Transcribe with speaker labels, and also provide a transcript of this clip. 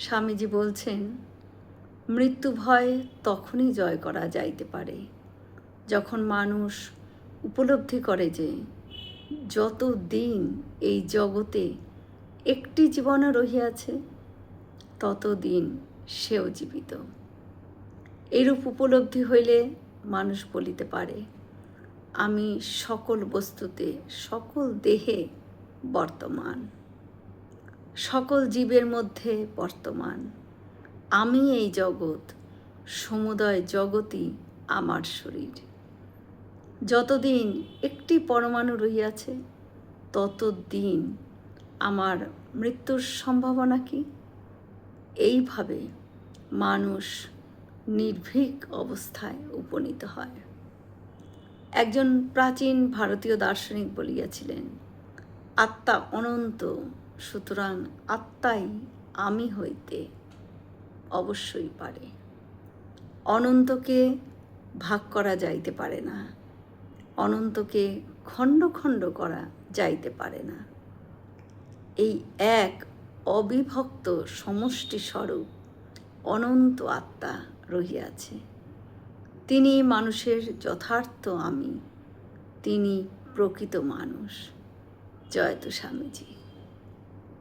Speaker 1: স্বামীজি বলছেন, মৃত্যু ভয় তখনই জয় করা যাইতে পারে যখন মানুষ উপলব্ধি করে যে যত দিন এই জগতে একটি জীবনে রহিয়াছে ততদিন সেও জীবিত। এরূপ উপলব্ধি হইলে মানুষ বলিতে পারে, আমি সকল বস্তুতে সকল দেহে বর্তমান, সকল জীবের মধ্যে বর্তমান। আমি এই জগৎ, সমুদয় জগৎই আমার শরীর। যতদিন একটি পরমাণু রহিয়াছে ততদিন আমার মৃত্যুর সম্ভাবনা কি? এইভাবে মানুষ নির্ভীক অবস্থায় উপনীত হয়। একজন প্রাচীন ভারতীয় দার্শনিক বলিয়াছিলেন, আত্মা অনন্ত, সুতরাং আত্মাই আমি হইতে অবশ্যই পারে। অনন্তকে ভাগ করা যাইতে পারে না, অনন্তকে খণ্ড খণ্ড করা যাইতে পারে না। এই এক অবিভক্ত সমষ্টি স্বরূপ অনন্ত আত্মা রহিয়াছে। তিনি মানুষের যথার্থ আমি, তিনি প্রকৃত মানুষ। জয়তু স্বামীজি।